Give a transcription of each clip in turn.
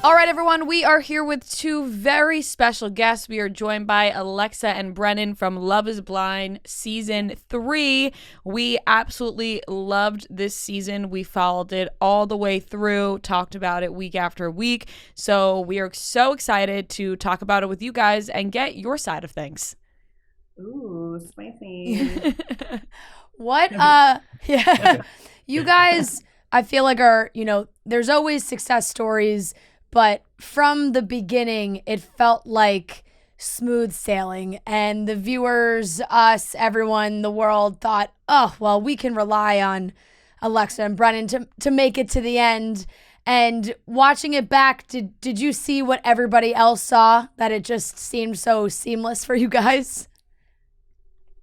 All right, everyone, we are here with two very special guests. We are joined by Alexa and Brennan from Love is Blind Season 3. We absolutely loved this season. We followed it all the way through, talked about it week after week. So we are so excited to talk about it with you guys and get your side of things. Ooh, spicy. What? Yeah. You guys, I feel like there's always success stories, but from the beginning, it felt like smooth sailing. And the viewers, us, everyone, the world thought, oh, well, we can rely on Alexa and Brennan to make it to the end. And watching it back, did you see what everybody else saw? That it just seemed so seamless for you guys?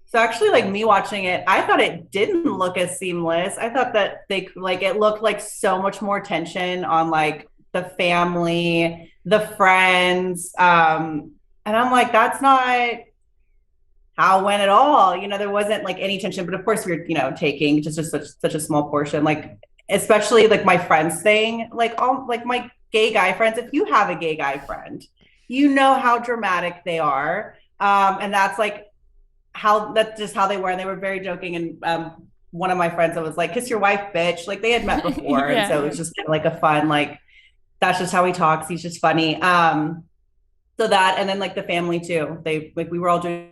So actually, like me watching it, I thought it didn't look as seamless. I thought that it looked like so much more tension on like the family, the friends. And I'm like, that's not how it went at all. There wasn't like any tension, but of course we were, taking just such a small portion, like especially like my friends thing, like all like my gay guy friends. If you have a gay guy friend, you know how dramatic they are. And that's just how they were. And they were very joking. And one of my friends that was like, kiss your wife, bitch. Like they had met before. Yeah. And so it was just kind of like a fun, like, that's just how he talks. He's just funny. So that, and then like the family too, we were all doing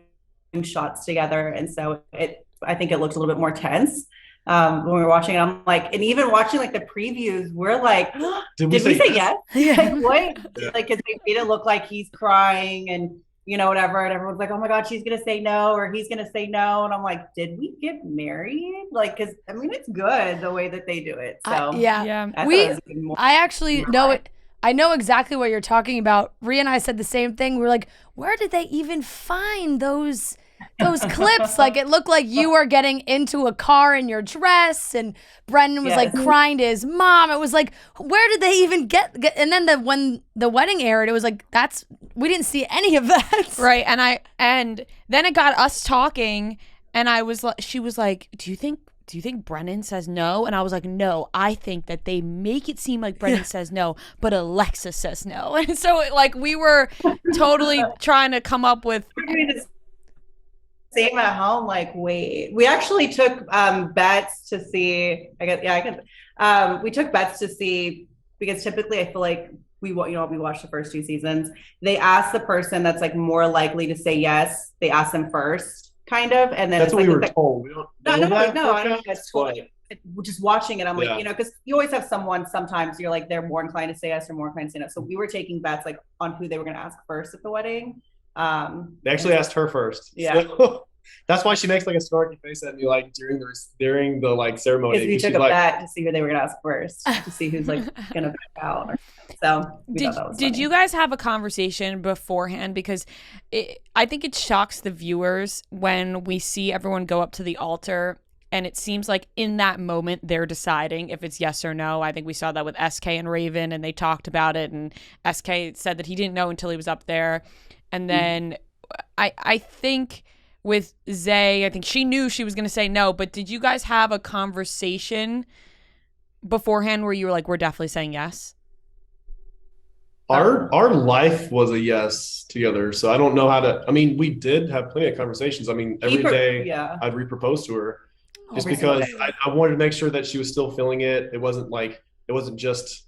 shots together. And so I think it looked a little bit more tense. When we were watching it, I'm like, and even watching like the previews, we're like, did we say yes? Yeah. Like, what? Yeah. Like, cause they made it look like he's crying and, whatever. And everyone's like, oh my God, she's going to say no, or he's going to say no. And I'm like, did we get married? Like, cause I mean, it's good the way that they do it. So yeah. I actually know it. I know exactly what you're talking about. Rhea and I said the same thing. We're like, where did they even find those clips? Like, it looked like you were getting into a car in your dress, and Brendan was like crying to his mom. It was like, where did they even get? And then when the wedding aired, it was like, we didn't see any of that. Right. And then it got us talking, and she was like, do you think Brennan says no? And I was like, no, I think that they make it seem like Brennan says no, but Alexa says no. And so like we were totally trying to come up with same at home. Like, wait, we actually took bets to see. We took bets to see, because typically I feel like we watch the first two seasons. They ask the person that's like more likely to say yes. They ask them first, kind of, and then that's what like, we were told. We don't no, I don't know if that's told. Just watching it, I'm like, because you always have someone. Sometimes you're like, they're more inclined to say yes or more inclined to say no. So we were taking bets like on who they were going to ask first at the wedding. They actually asked her first. Yeah. So, that's why she makes like a snarky face at me, like during the like ceremony. Because we took a bet to see who they were going to ask first, to see who's like going to back out. So did you guys have a conversation beforehand? Because I think it shocks the viewers when we see everyone go up to the altar, and it seems like in that moment they're deciding if it's yes or no. I think we saw that with SK and Raven, and they talked about it, and SK said that he didn't know until he was up there. And then I think with Zay, I think she knew she was going to say no, but did you guys have a conversation beforehand where you were like, we're definitely saying yes? Our life was a yes together, so I don't know how to. I mean, we did have plenty of conversations. I mean, every day I'd repropose to her, just because I wanted to make sure that she was still feeling it. It wasn't just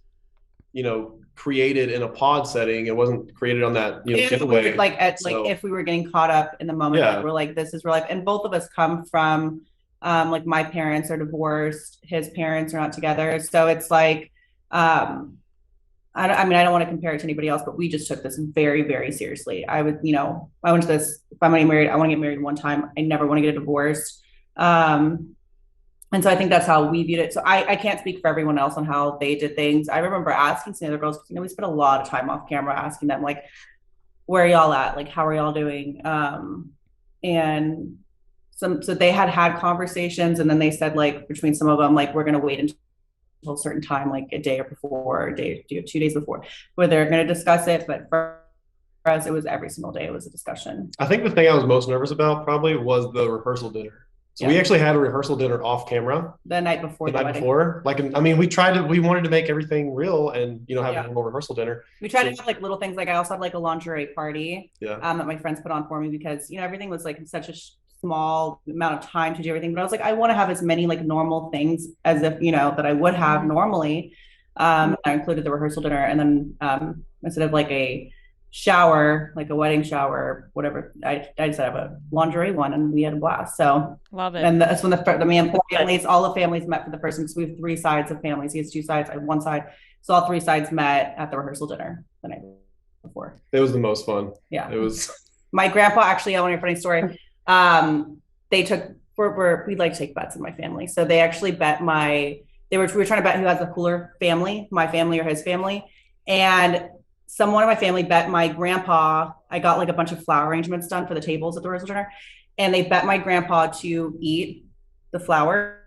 created in a pod setting. It wasn't created on that giveaway. Like if we were getting caught up in the moment, like we're like, this is real life. And both of us come from like my parents are divorced, his parents are not together, so it's like I don't want to compare it to anybody else, but we just took this very, very seriously. I went to this, if I'm getting married, I want to get married one time. I never want to get a divorce. And so I think that's how we viewed it. So I can't speak for everyone else on how they did things. I remember asking some other girls, because we spent a lot of time off camera asking them, like, where are y'all at? Like, how are y'all doing? And so they had conversations, and then they said, like, between some of them, like, we're going to wait until a certain time, like a day before, 2 days before, where they're going to discuss it. But for us, it was every single day. It was a discussion. I think the thing I was most nervous about probably was the rehearsal dinner. So we actually had a rehearsal dinner off camera the night before. The night before. Like, I mean, we wanted to make everything real and, you know, have a normal rehearsal dinner. We tried to have like little things. Like I also had like a lingerie party that my friends put on for me because, you know, everything was like such a small amount of time to do everything. But I was like, I want to have as many like normal things as if, you know, that I would have normally. I included the rehearsal dinner, and then instead of like a shower, like a wedding shower, whatever, I just had a lingerie one, and we had a blast. So love it. And that's when the man families, all the families met for the first, because we have 3 sides of families. He has 2 sides, I have 1 side. So all 3 sides met at the rehearsal dinner the night before. It was the most fun. Yeah, it was. My grandpa, actually, I want to hear a funny story. They took we like to take bets in my family, so they actually bet we were trying to bet who has a cooler family, my family or his family. And someone in my family bet my grandpa. I got like a bunch of flower arrangements done for the tables at the rehearsal dinner, and they bet my grandpa to eat the flower.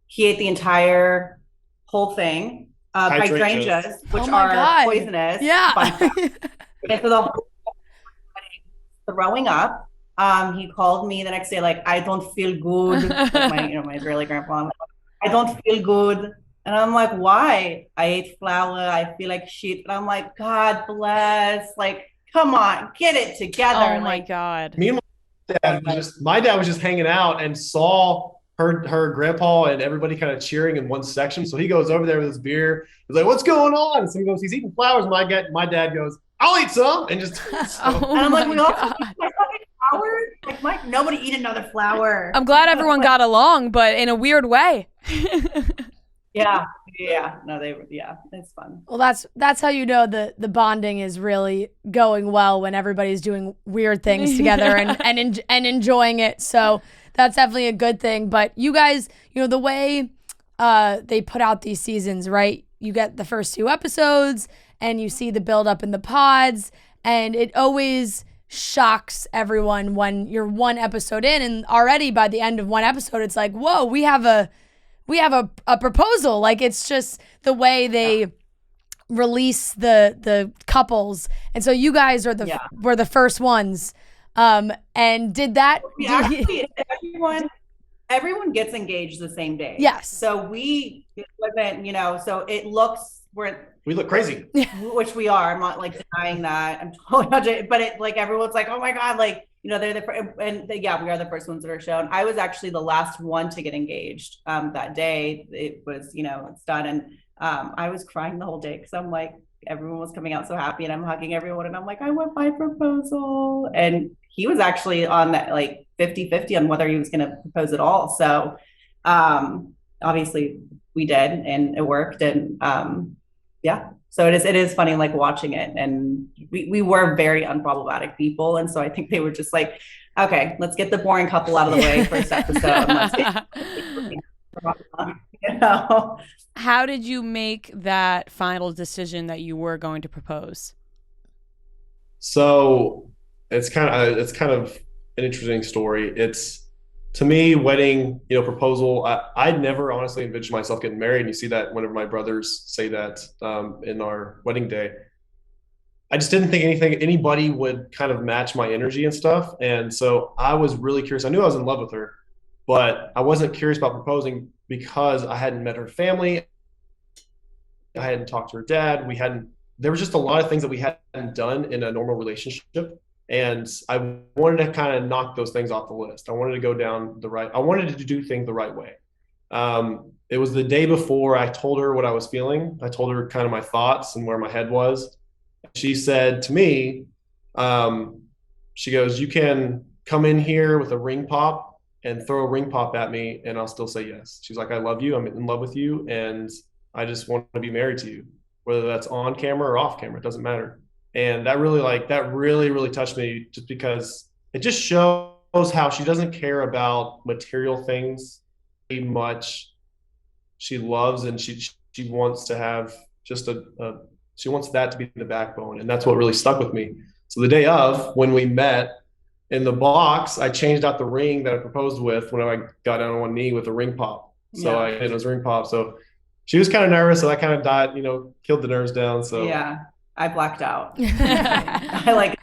He ate the entire whole thing. Hydrangeas, which are poisonous. Yeah. And for the whole throwing up. He called me the next day, like, I don't feel good. Like my Israeli grandpa. I don't feel good. And I'm like, why? I ate flour. I feel like shit. And I'm like, God bless. Like, come on, get it together. Oh my God. Me and my dad was just hanging out and saw her grandpa and everybody kind of cheering in one section. So he goes over there with his beer. He's like, what's going on? So he goes, he's eating flowers. My dad goes, I'll eat some. And just and I'm like, we all flowers? Like, Mike, nobody eat another flower. I'm glad everyone got along, but in a weird way. Yeah. No, it's fun. Well, that's how you know the bonding is really going well, when everybody's doing weird things together and enjoying it. So that's definitely a good thing. But you guys, you know, the way they put out these seasons, right? You get the first 2 episodes and you see the build up in the pods, and it always shocks everyone when you're 1 episode in, and already by the end of 1 episode, it's like, whoa, we have a proposal. Like, it's just the way they release the couples. And so you guys are were the first ones. And did that everyone gets engaged the same day. Yes. So it wasn't, you know, so it looks we look crazy, which we are. I'm not like denying that. I'm totally not, but it like everyone's like, oh my God, like, you know, we are the first ones that are shown. I was actually the last one to get engaged that day. It was, you know, it's done. And I was crying the whole day because I'm like, everyone was coming out so happy, and I'm hugging everyone, and I'm like, I want my proposal. And he was actually on that like 50-50 on whether he was going to propose at all. So obviously we did, and it worked. And so it is funny, like, watching it. And we were very unproblematic people, and so I think they were just like, okay, let's get the boring couple out of the way first episode. Let's get you know. How did you make that final decision that you were going to propose? So it's kind of an interesting story. It's, to me, wedding, you know, proposal, I'd never honestly envisioned myself getting married. And you see that whenever my brothers say that in our wedding day. I just didn't think anybody would kind of match my energy and stuff. And so I was really curious. I knew I was in love with her, but I wasn't curious about proposing because I hadn't met her family. I hadn't talked to her dad. There was just a lot of things that we hadn't done in a normal relationship. And I wanted to kind of knock those things off the list. I wanted to go down I wanted to do things the right way. It was the day before I told her what I was feeling. I told her kind of my thoughts and where my head was. She said to me, she goes, you can come in here with a ring pop and throw a ring pop at me, and I'll still say yes. She's like, I love you. I'm in love with you. And I just want to be married to you, whether that's on camera or off camera, it doesn't matter. And that really touched me, just because it just shows how she doesn't care about material things very much. She loves, and she wants to have just she wants that to be the backbone. And that's what really stuck with me. So the day of, when we met in the box, I changed out the ring that I proposed with when I got down on one knee with a ring pop. So it was a ring pop. So she was kind of nervous, so I kind of died, you know, killed the nerves down. So yeah, I blacked out. I like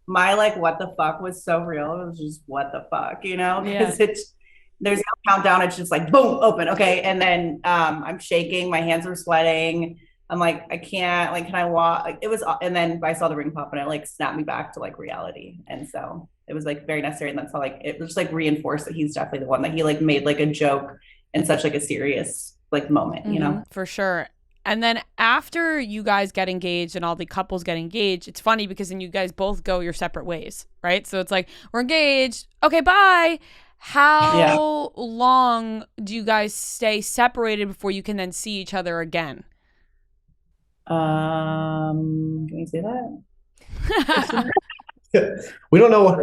my like what the fuck was so real. It was just what the fuck, you know, because Yeah. there's no countdown. It's just like boom, open, okay, and then I'm shaking, my hands are sweating. I'm like, I can't, like, can I walk? Like, it was, and then I saw the ring pop and it like snapped me back to like reality, and so it was like very necessary, and that's how like it was just like reinforced that he's definitely the one, that he like made like a joke in such like a serious like moment, you know. For sure. And then after you guys get engaged and all the couples get engaged, it's funny because then you guys both go your separate ways, right? So it's like, we're engaged. Okay, bye. How long do you guys stay separated before you can then see each other again? Can we say that? We don't know. Off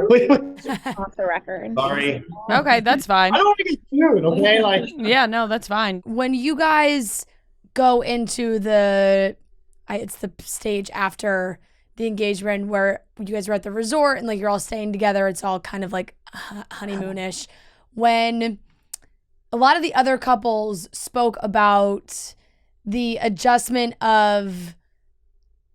the record. Sorry. Okay, that's fine. I don't want to get sued, okay? Like, yeah, no, that's fine. When you guys go into it's the stage after the engagement where you guys are at the resort and like you're all staying together, it's all kind of like honeymoonish. When a lot of the other couples spoke about the adjustment of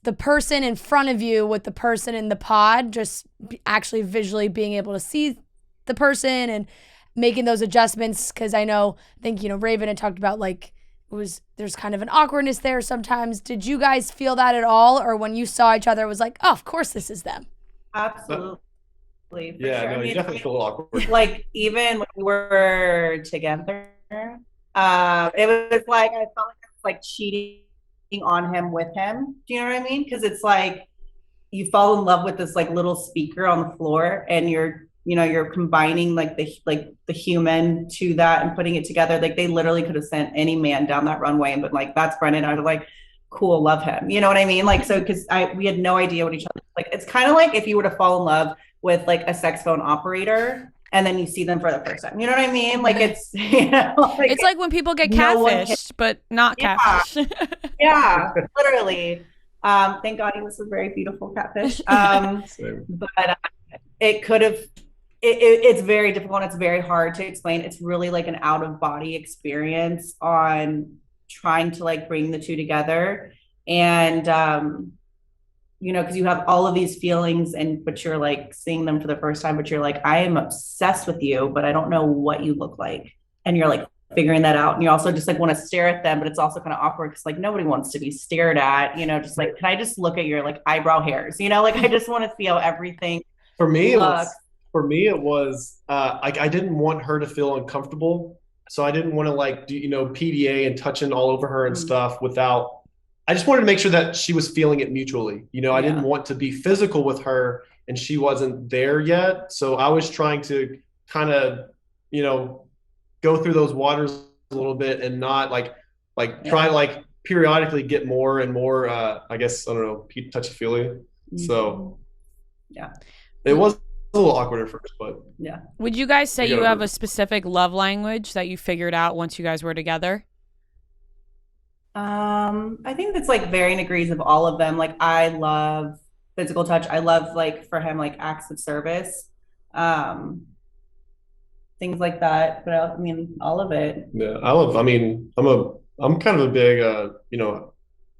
the person in front of you with the person in the pod, just actually visually being able to see the person and making those adjustments. Because I think Raven had talked about like there's kind of an awkwardness there sometimes. Did you guys feel that at all, or when you saw each other it was like, oh, of course this is them? Absolutely. Yeah, sure. no, you definitely feel awkward. Like even when we were together, it was like I felt like I was like cheating on him with him. Do you know what I mean? Because it's like you fall in love with this like little speaker on the floor, and you're combining like the human to that and putting it together. Like they literally could have sent any man down that runway and been like, that's Brendan. I was like, cool, love him. You know what I mean? Like, so because we had no idea what each other like. It's kind of like if you were to fall in love with like a sex phone operator and then you see them for the first time. You know what I mean? Like it's like, it's like when people get catfished, but not catfish. Yeah, literally. Thank God he was a very beautiful catfish. But it could have. It's very difficult. And it's very hard to explain. It's really like an out of body experience on trying to like bring the two together, and because you have all of these feelings, but you're like seeing them for the first time, but you're like, I am obsessed with you, but I don't know what you look like, and you're like figuring that out, and you also just like want to stare at them, but it's also kind of awkward because like nobody wants to be stared at, just like, can I just look at your like eyebrow hairs, like I just want to see how everything for me looks. It was I didn't want her to feel uncomfortable, so I didn't want to like do PDA and touching all over her and stuff without. I just wanted to make sure that she was feeling it mutually. I didn't want to be physical with her and she wasn't there yet. So I was trying to kind of, go through those waters a little bit and not try to like periodically get more and more, I guess, I don't know, touchy-feely. So yeah, it was a little awkward at first, but yeah. Would you guys say you have a specific love language that you figured out once you guys were together? I think it's like varying degrees of all of them. Like I love physical touch. I love like for him like acts of service, things like that. But I mean, all of it. Yeah, I'm kind of a big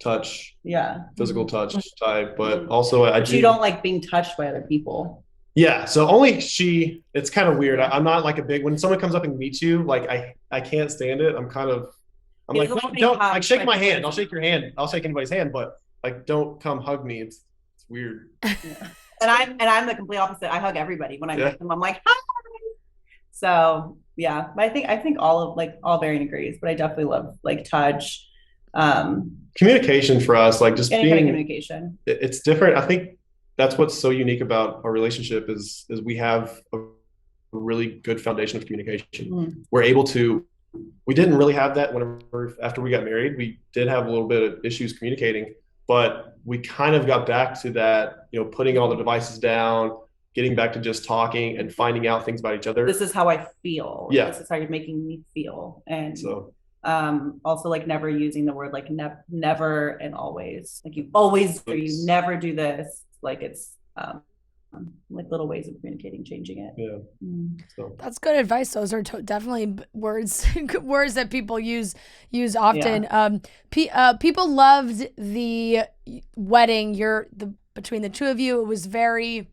touch, physical touch type, but also you don't like being touched by other people. Yeah, so only it's kind of weird. I'm not like a big, when someone comes up and meets you, like I can't stand it. I'm like, don't like shake my hand. I'll shake your hand. I'll shake anybody's hand, but like don't come hug me. It's weird. Yeah. And I'm the complete opposite. I hug everybody when I meet them. I'm like, hi. So yeah, but I think all varying degrees, but I definitely love like touch. Communication for us, like just any kind of communication. It's different. I think that's what's so unique about our relationship is we have a really good foundation of communication. We're able to. We didn't really have that after we got married. We did have a little bit of issues communicating, but we kind of got back to that, putting all the devices down, getting back to just talking and finding out things about each other. This is how I feel. Yeah. This is how you're making me feel. And so also like never using the word like never and always. Like you always do, you never do this. Like it's like little ways of communicating, changing it. Yeah. So that's good advice. Those are definitely words that people use often. People loved the wedding. Between the two of you, it was very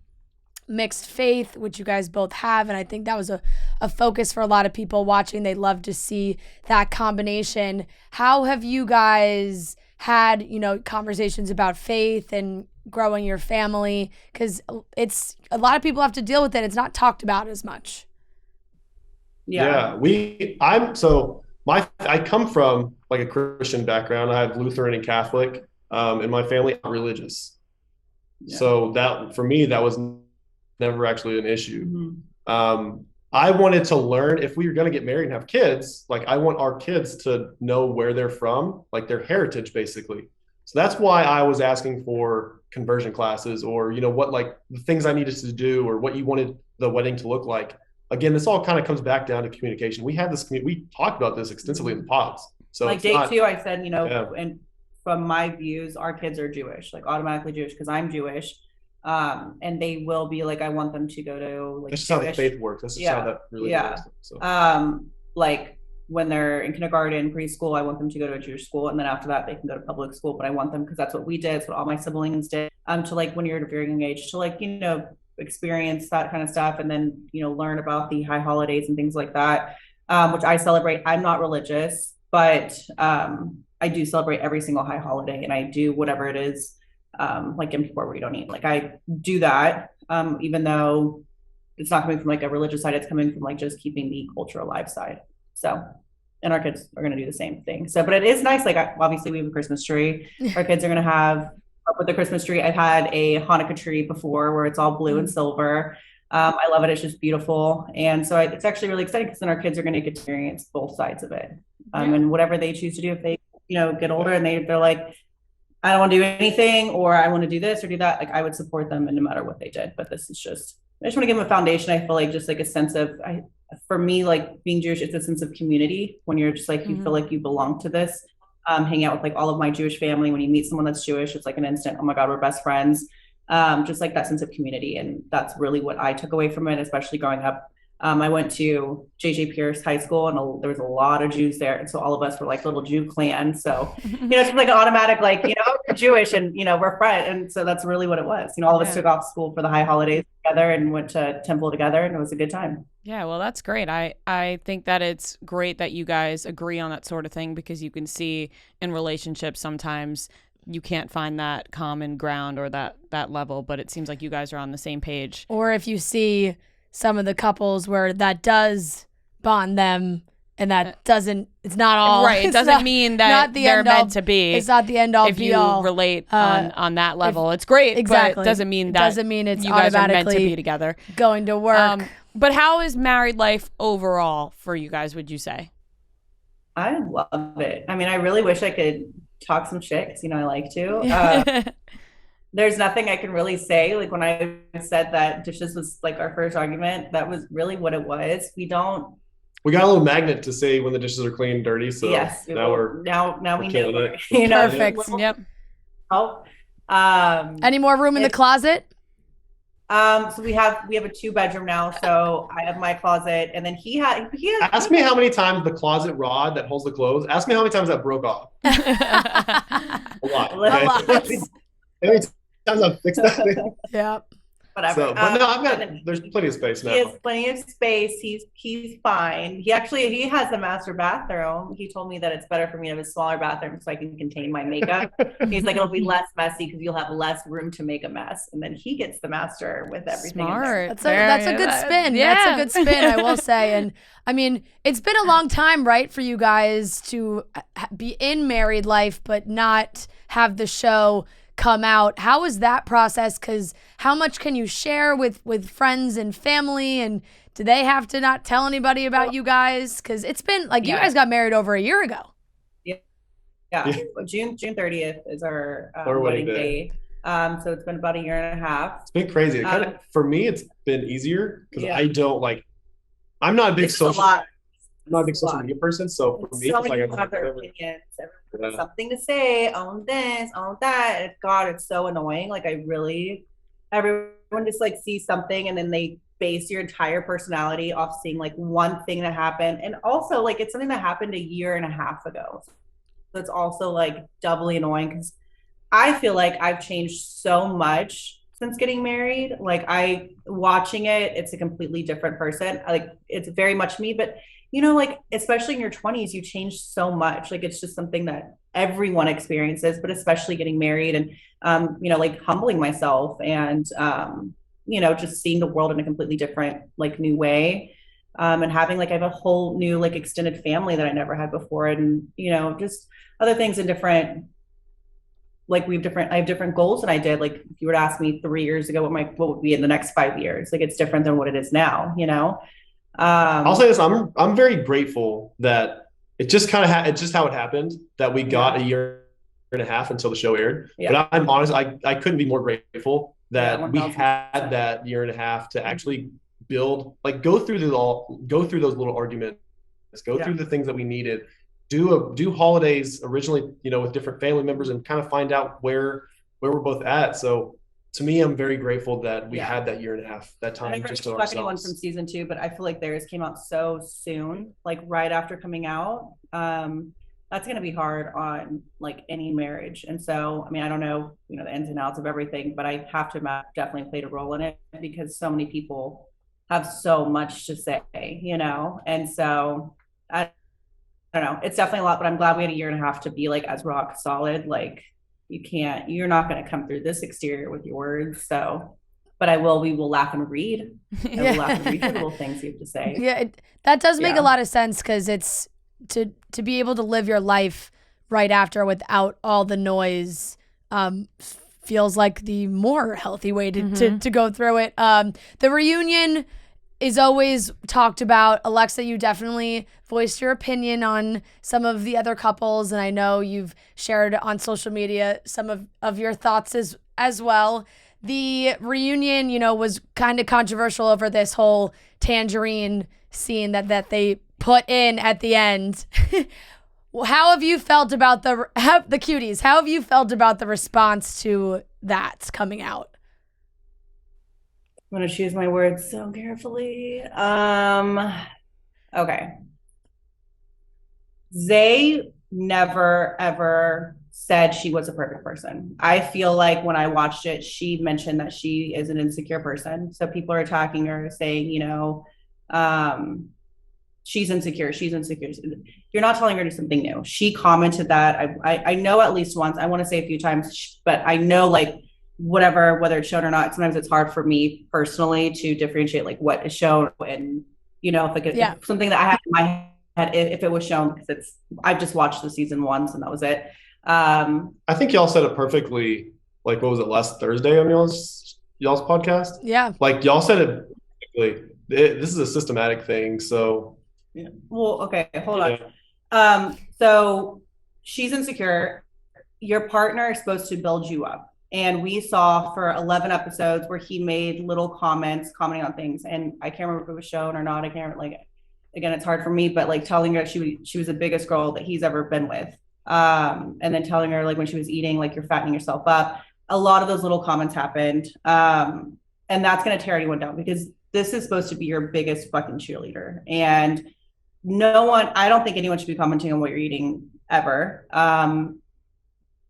mixed faith, which you guys both have. And I think that was a focus for a lot of people watching. They'd love to see that combination. How have you guys had, conversations about faith and growing your family? Because it's a lot of people have to deal with it. It's not talked about as much. Yeah. I come from like a Christian background. I have Lutheran and Catholic, in my family, not religious. Yeah. So that for me, that was never actually an issue. Mm-hmm. I wanted to learn if we were going to get married and have kids, like I want our kids to know where they're from, like their heritage, basically. So that's why I was asking for conversion classes, or, what like the things I needed to do, or what you wanted the wedding to look like. Again, this all kind of comes back down to communication. We had this, we talked about this extensively in the pods. So like day 2, I said, and from my views, our kids are Jewish, like automatically Jewish, because I'm Jewish. And they will be like, I want them to go to like. That's just how the faith works. That's just how that really works. So. Like when they're in kindergarten, preschool, I want them to go to a Jewish school, and then after that, they can go to public school. But I want them, because that's what we did. It's what all my siblings did. To like when you're at a very young age, to like experience that kind of stuff, and then learn about the high holidays and things like that, which I celebrate. I'm not religious, but I do celebrate every single high holiday, and I do whatever it is. Like Yom Kippur where you don't eat. Like I do that, even though it's not coming from like a religious side, it's coming from like just keeping the culture alive side. So, and our kids are going to do the same thing. So, but it is nice. Like obviously we have a Christmas tree. Our kids are going to have up with the Christmas tree. I've had a Hanukkah tree before where it's all blue and silver. I love it. It's just beautiful. And so it's actually really exciting, because then our kids are going to get to experience both sides of it. And whatever they choose to do, if they, get older and they're like, I don't want to do anything, or I want to do this or do that, like I would support them in no matter what they did. But this is just, I just want to give them a foundation. I feel like just like a sense of, for me, like being Jewish, it's a sense of community when you're just like, you feel like you belong to this. Hang out with like all of my Jewish family. When you meet someone that's Jewish, it's like an instant, oh my God, we're best friends. Just like that sense of community. And that's really what I took away from it, especially growing up. I went to J.J. Pierce High School, and there was a lot of Jews there. And so all of us were like little Jew clan. So, it's like an automatic, like, we're Jewish and, we're friends. And so that's really what it was. All of us took off school for the high holidays together and went to temple together, and it was a good time. Yeah, well, that's great. I think that it's great that you guys agree on that sort of thing, because you can see in relationships sometimes you can't find that common ground or that level, but it seems like you guys are on the same page. Or if you see some of the couples where that does bond them, and that doesn't, it's not all right. It doesn't mean that they're meant to be. It's not the end all be all. If you relate on that level, it's great. Exactly. But it doesn't mean that it's you guys are meant to automatically be together. Going to work. But how is married life overall for you guys, would you say? I love it. I mean, I really wish I could talk some shit, because I like to. There's nothing I can really say. Like when I said that dishes was like our first argument, that was really what it was. We got a little magnet to say when the dishes are clean and dirty. So yes, now we know. Perfect. Yep. Oh, any more room in the closet? So we have a 2-bedroom now. So I have my closet, and then he has. Ask me how many times the closet rod that holds the clothes. Ask me how many times that broke off. A lot. Okay? Every times I've fixed that. Yeah. Whatever. So, but no, there's plenty of space now. He has plenty of space. He's fine. He has a master bathroom. He told me that it's better for me to have a smaller bathroom so I can contain my makeup. He's like, it'll be less messy because you'll have less room to make a mess. And then he gets the master with everything. Smart. That's a good spin. Yeah. That's a good spin, I will say. And I mean, it's been a long time, right, for you guys to be in married life, but not have the show come out. How was that process? Because how much can you share with friends and family, and do they have to not tell anybody about you guys? Because it's been like you guys got married over a year ago. Yeah. June 30th is our wedding day. So it's been about a year and a half. It's been crazy. For me, it's been easier because I don't I'm not a big social media person, so for me, it's like opinions. Something to say, own this, own that. God, it's so annoying. Like everyone just like sees something and then they base your entire personality off seeing like one thing that happened. And also like it's something that happened a year and a half ago. So it's also like doubly annoying because I feel like I've changed so much since getting married. Like watching it, it's a completely different person. Like it's very much me, but like especially in your 20s, you change so much. Like it's just something that everyone experiences, but especially getting married and like humbling myself and just seeing the world in a completely different like new way. And having like I have a whole new like extended family that I never had before, and just other things in different, like I have different goals than I did. Like if you were to ask me 3 years ago what would be in the next 5 years, like it's different than what it is now. I'll say this: I'm very grateful that it just kind of it's just how it happened that we got a year and a half until the show aired. Yeah. But I'm honest, I couldn't be more grateful that we had that year and a half to actually build, like go through those little arguments, go through the things that we needed. Do holidays originally, with different family members and kind of find out where we're both at. So to me, I'm very grateful that we had that year and a half, that time just to ourselves. Anyone from season 2, but I feel like theirs came out so soon, like right after coming out. That's going to be hard on like any marriage. And so, I mean, I don't know, the ins and outs of everything, but I have to imagine definitely played a role in it because so many people have so much to say, and so I don't know. It's definitely a lot, but I'm glad we had a year and a half to be like as rock solid. Like you're not going to come through this exterior with your words. So, but we will laugh and read. We'll laugh and read the little things you have to say. Yeah, that does make a lot of sense because it's to be able to live your life right after without all the noise. Feels like the more healthy way to go through it. The reunion is always talked about. Alexa, you definitely voiced your opinion on some of the other couples, and I know you've shared on social media some of your thoughts as well. The reunion, was kind of controversial over this whole tangerine scene that they put in at the end. How have you felt about the cuties? How have you felt about the response to that coming out? I'm going to choose my words so carefully. Okay. Zay never, ever said she was a perfect person. I feel like when I watched it, she mentioned that she is an insecure person. So people are attacking her saying, she's insecure. You're not telling her to do something new. She commented that. I know at least once, I want to say a few times, but I know like whether it's shown or not, sometimes it's hard for me personally to differentiate like what is shown and, if something that I have in my head, if it was shown, because I've just watched the season once and that was it. I think y'all said it perfectly. Like, what was it, last Thursday on y'all's podcast? Yeah. Like y'all said it perfectly. This is a systematic thing. So. Yeah. Well, okay, hold on. So she's insecure. Your partner is supposed to build you up. And we saw for 11 episodes where he made little commenting on things. And I can't remember if it was shown or not. I can't, like, again, it's hard for me, but like telling her she was the biggest girl that he's ever been with. And then telling her like when she was eating, like you're fattening yourself up. A lot of those little comments happened. And that's going to tear anyone down because this is supposed to be your biggest fucking cheerleader. And I don't think anyone should be commenting on what you're eating ever.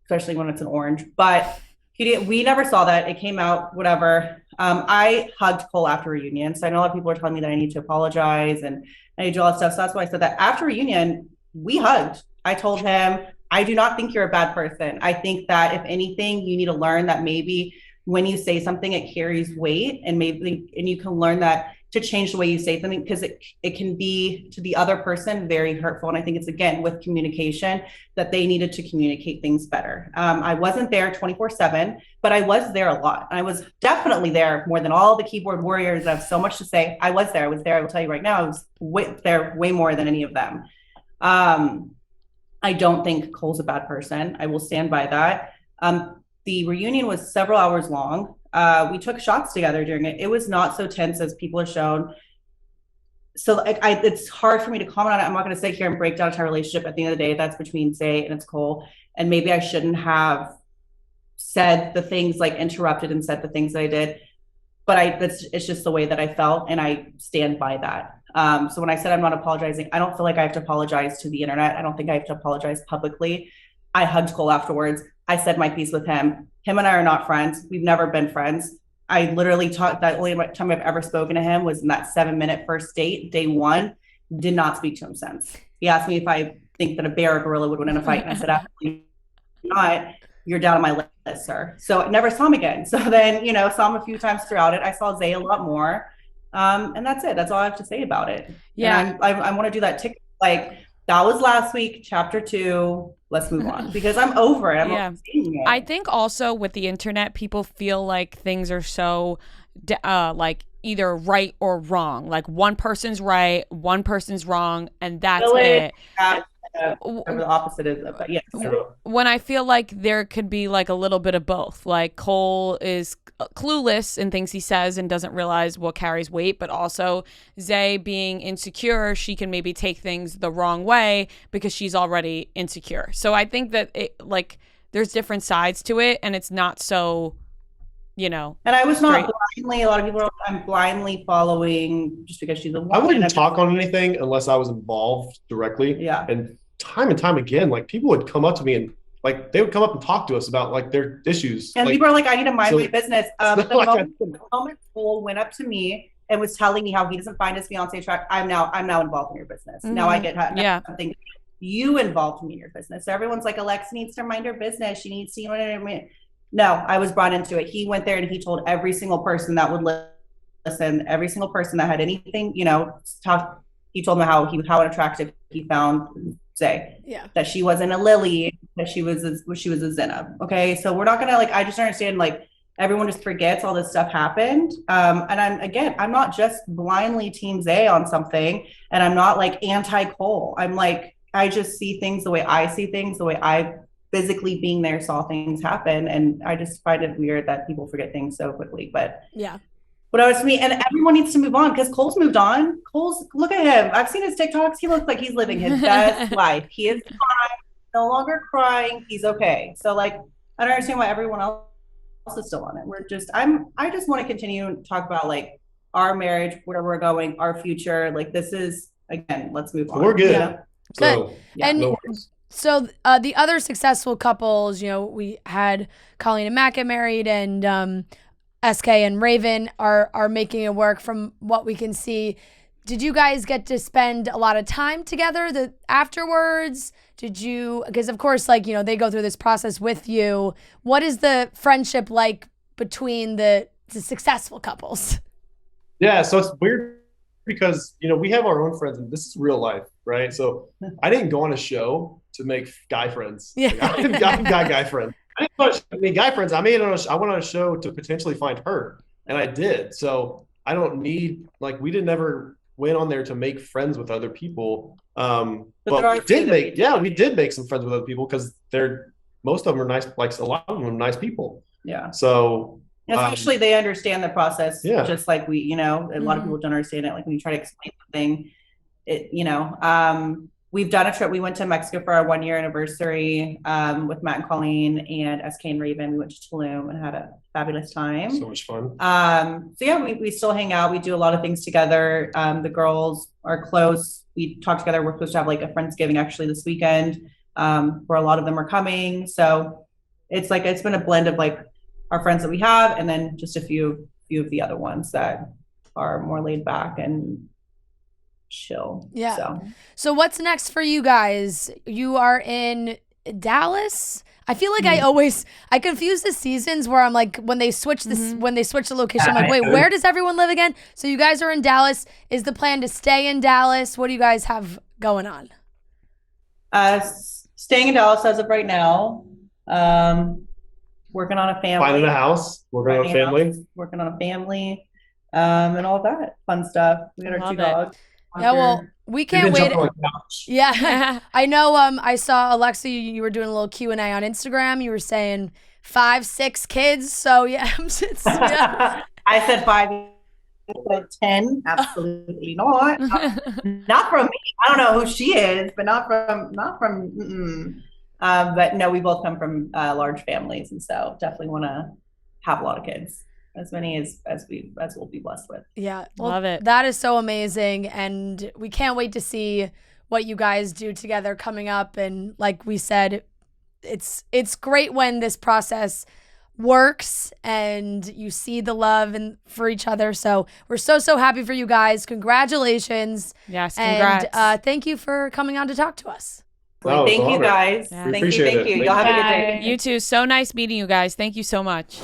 Especially when it's an orange, but we never saw that. It came out, whatever. I hugged Cole after reunion. So I know a lot of people are telling me that I need to apologize and I need to do all that stuff. So that's why I said that after reunion, we hugged. I told him, I do not think you're a bad person. I think that if anything, you need to learn that maybe when you say something, it carries weight and you can learn that to change the way you say something because it can be to the other person very hurtful. And I think it's, again, with communication that they needed to communicate things better. I wasn't there 24/7, but I was there a lot. I was definitely there more than all the keyboard warriors that have so much to say. I was there. I will tell you right now, I was there way more than any of them. I don't think Cole's a bad person. I will stand by that. The reunion was several hours long. We took shots together during it. It was not so tense as people have shown. So it's hard for me to comment on it. I'm not going to sit here and break down our relationship. At the end of the day, that's between Zay and it's Cole. And maybe I shouldn't have said the things, like interrupted and said the things that I did. But it's just the way that I felt, and I stand by that. So when I said I'm not apologizing, I don't feel like I have to apologize to the internet. I don't think I have to apologize publicly. I hugged Cole afterwards. I said my piece with him. Him and I are not friends. We've never been friends. I literally talked, that only time I've ever spoken to him was in that 7-minute first date, day one. Did not speak to him since. He asked me if I think that a bear or gorilla would win in a fight, and I said, absolutely not. You're down on my list, sir. So I never saw him again. So then, saw him a few times throughout it. I saw Zay a lot more. And that's it. That's all I have to say about it. Yeah. And I want to do that TikTok. Like, that was last week, chapter 2. Let's move on because I'm over it. I'm over seeing it. I think also with the internet, people feel like things are so like either right or wrong. Like one person's right, one person's wrong, and that's it. The opposite is, but yes. When I feel like there could be like a little bit of both. Like Cole is clueless in things he says and doesn't realize what carries weight, but also Zay being insecure, she can maybe take things the wrong way because she's already insecure. So I think that there's different sides to it, and it's not so, And I was not blindly. A lot of people I'm blindly following just because she's a woman. I wouldn't talk on anything unless I was involved directly. Yeah. And time again, like people would come up to me and like they would come up and talk to us about like their issues. And people are like, I need to mind my business. The moment Cole went up to me and was telling me how he doesn't find his fiance attractive, I'm now involved in your business. Now I get something. You involved me in your business. So everyone's like, Alexa needs to mind her business. She needs to, No, I was brought into it. He went there and he told every single person that would listen, every single person that had anything, talk. He told me how attractive he found Zay. Yeah. That she wasn't a Lily, that she was a Zenab. Okay, so we're not gonna I just understand everyone just forgets all this stuff happened. And I'm not just blindly Team Zay on something, and I'm not anti Cole. I'm I just see things the way I see things, the way I physically being there saw things happen, and I just find it weird that people forget things so quickly. But yeah. But I was me, and everyone needs to move on because Cole's moved on. Look at him. I've seen his TikToks. He looks like he's living his best life. He is fine, no longer crying. He's okay. So I don't understand why everyone else is still on it. I just want to continue and talk about our marriage, where we're going, our future. This is, again, let's move on. We're good. Yeah. So, and no so the other successful couples, we had Colleen and Matt get married, and SK and Raven are making it work from what we can see. Did you guys get to spend a lot of time together afterwards? Did you, because of course, they go through this process with you. What is the friendship like between the successful couples? Yeah, so it's weird because, we have our own friends and this is real life, right? So I didn't go on a show to make guy friends. Yeah. I've got guy friends. I mean, guy friends. I went on a show to potentially find her, and I did. So I don't need we didn't ever went on there to make friends with other people. But we did make some friends with other people because most of them are nice. A lot of them are nice people. Yeah. So especially they understand the process. Yeah. Just like we, a lot of people don't understand it. When you try to explain something, we've done a trip. We went to Mexico for our 1-year anniversary with Matt and Colleen and SK and Raven. We went to Tulum and had a fabulous time. So much fun. So yeah, we still hang out. We do a lot of things together. The girls are close. We talk together. We're supposed to have a Friendsgiving actually this weekend, where a lot of them are coming. So it's been a blend of our friends that we have, and then just a few of the other ones that are more laid back and chill. Yeah. So what's next for you guys? You are in Dallas. I feel like I confuse the seasons where I'm when they switch the location, I'm wait, where does everyone live again? So you guys are in Dallas. Is the plan to stay in Dallas? What do you guys have going on? Staying in Dallas as of right now. Working on a family. Finding a house. Working on a family. Working on a family. And all that fun stuff. We got our 2 dogs. Yeah, well, we can't wait. Yeah, I know. I saw Alexa. You were doing a little Q&A on Instagram. You were saying 5, 6 kids. So yeah, yeah. I said 5. I said 10. Absolutely not. Not from me. I don't know who she is, but not from. But no, we both come from large families, and so definitely want to have a lot of kids. As many as we'll be blessed with. Yeah. Well, love it. That is so amazing. And we can't wait to see what you guys do together coming up. And like we said, it's great when this process works and you see the love and for each other. So we're so happy for you guys. Congratulations. Yes, congrats. And thank you for coming on to talk to us. Thank you guys. Yeah. Thank you. Y'all have a good day. You too. So nice meeting you guys. Thank you so much.